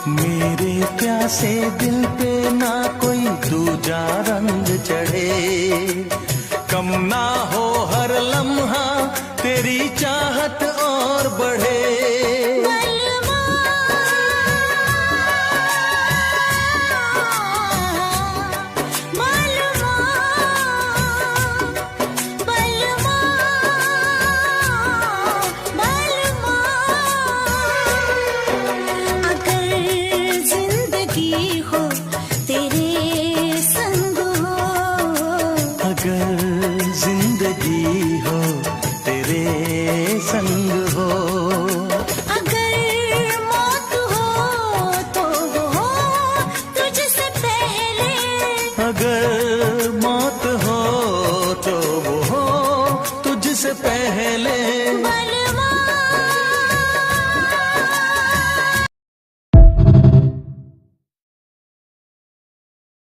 मेरे प्यासे दिल पे ना कोई दूजा रंग चढ़े, कम ना हो हर लम्हा तेरी चाहत और बढ़े। अगर जिंदगी